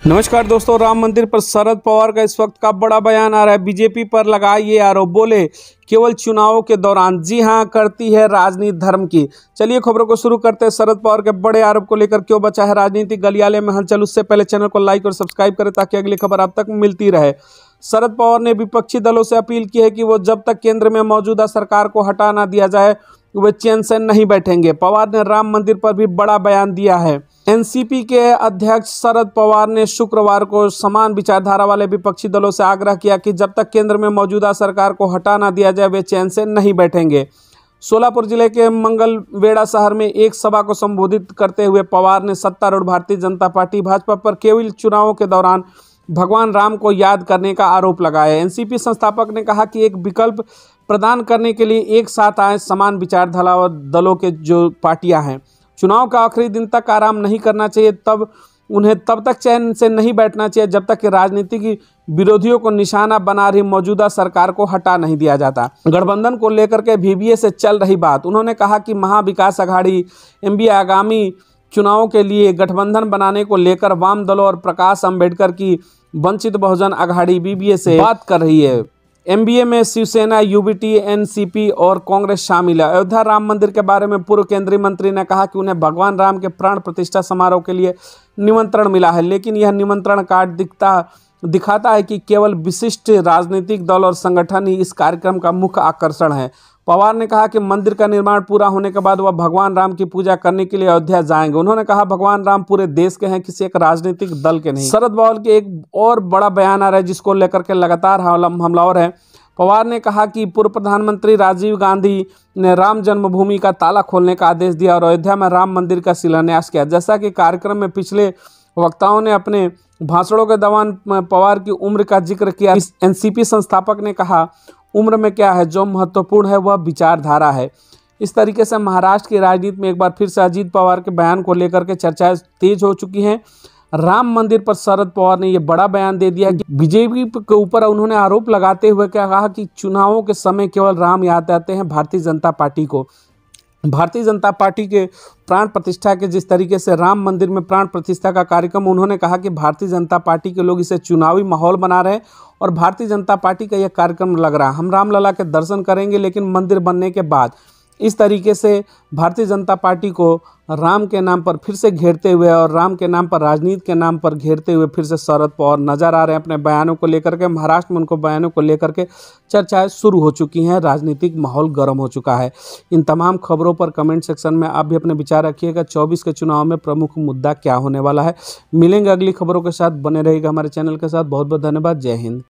नमस्कार दोस्तों, राम मंदिर पर शरद पवार का इस वक्त का बड़ा बयान आ रहा है। बीजेपी पर लगाए ये आरोप, बोले केवल चुनावों के दौरान। जी हां, करती है राजनीति धर्म की। चलिए खबरों को शुरू करते हैं। शरद पवार के बड़े आरोप को लेकर क्यों बचा है राजनीतिक गलियारे में हलचल, उससे पहले चैनल को लाइक और सब्सक्राइब करें ताकि अगली खबर आप तक मिलती रहे। शरद पवार ने विपक्षी दलों से अपील की है कि वो जब तक केंद्र में मौजूदा सरकार को हटा ना दिया जाए वे चैन से नहीं बैठेंगे। पवार ने राम मंदिर पर भी बड़ा बयान दिया है। एनसीपी के अध्यक्ष शरद पवार ने शुक्रवार को समान विचारधारा वाले विपक्षी दलों से आग्रह किया कि जब तक केंद्र में मौजूदा सरकार को हटा ना दिया जाए वे चैन से नहीं बैठेंगे। सोलापुर जिले के मंगलवेढ़ा शहर में एक सभा को संबोधित करते हुए पवार ने सत्तारूढ़ भारतीय जनता पार्टी भाजपा पर केवल चुनावों के दौरान भगवान राम को याद करने का आरोप लगाया। एनसीपी संस्थापक ने कहा कि एक विकल्प प्रदान करने के लिए एक साथ आए समान विचारधारा और दलों के जो पार्टियां हैं, चुनाव का आखिरी दिन तक आराम नहीं करना चाहिए, उन्हें तब तक चैन से नहीं बैठना चाहिए जब तक कि राजनीतिक विरोधियों को निशाना बना रही मौजूदा सरकार को हटा नहीं दिया जाता। गठबंधन को लेकर के VVS से चल रही बात, उन्होंने कहा कि महाविकास अघाड़ी MBA आगामी चुनावों के लिए गठबंधन बनाने को लेकर वाम दलों और प्रकाश अंबेडकर की वंचित बहुजन अघाड़ी VVS से बात कर रही है। MBA में शिवसेना, UBT, NCP और कांग्रेस शामिल है। अयोध्या राम मंदिर के बारे में पूर्व केंद्रीय मंत्री ने कहा कि उन्हें भगवान राम के प्राण प्रतिष्ठा समारोह के लिए निमंत्रण मिला है, लेकिन यह निमंत्रण कार्ड दिखाता है कि केवल विशिष्ट राजनीतिक दल और संगठन ही इस कार्यक्रम का मुख्य आकर्षण है। पवार ने कहा कि मंदिर का निर्माण पूरा होने के बाद वह भगवान राम की पूजा करने के लिए अयोध्या जाएंगे। उन्होंने कहा भगवान राम पूरे देश के हैं, किसी एक राजनीतिक दल के नहीं। शरद पवार के एक और बड़ा बयान आ रहा है जिसको लेकर के लगातार हमलावर है। पवार ने कहा कि पूर्व प्रधानमंत्री राजीव गांधी ने राम जन्मभूमि का ताला खोलने का आदेश दिया और अयोध्या में राम मंदिर का शिलान्यास किया। जैसा कि कार्यक्रम में पिछले वक्ताओं ने अपने भाषणों के दौरान पवार की उम्र का जिक्र किया। एनसीपी संस्थापक ने कहा उम्र में क्या है, जो महत्वपूर्ण है वह विचारधारा है। इस तरीके से महाराष्ट्र की राजनीति में एक बार फिर से अजीत पवार के बयान को लेकर के चर्चाएं तेज हो चुकी हैं। राम मंदिर पर शरद पवार ने यह बड़ा बयान दे दिया कि बीजेपी के ऊपर उन्होंने आरोप लगाते हुए क्या कहा कि चुनावों के समय केवल राम याद आते हैं भारतीय जनता पार्टी को। भारतीय जनता पार्टी के प्राण प्रतिष्ठा के जिस तरीके से राम मंदिर में प्राण प्रतिष्ठा का कार्यक्रम, उन्होंने कहा कि भारतीय जनता पार्टी के लोग इसे चुनावी माहौल बना रहे हैं और भारतीय जनता पार्टी का यह कार्यक्रम लग रहा है। हम रामलला के दर्शन करेंगे लेकिन मंदिर बनने के बाद। इस तरीके से भारतीय जनता पार्टी को राम के नाम पर फिर से घेरते हुए और राम के नाम पर राजनीति के नाम पर घेरते हुए फिर से शरद पवार नजर आ रहे हैं अपने बयानों को लेकर के। महाराष्ट्र में उनको बयानों को लेकर के चर्चाएं शुरू हो चुकी हैं, राजनीतिक माहौल गर्म हो चुका है। इन तमाम खबरों पर कमेंट सेक्शन में आप भी अपने विचार रखिएगा। 24 के चुनाव में प्रमुख मुद्दा क्या होने वाला है। मिलेंगे अगली खबरों के साथ, बने रहेगा हमारे चैनल के साथ। बहुत बहुत धन्यवाद। जय हिंद।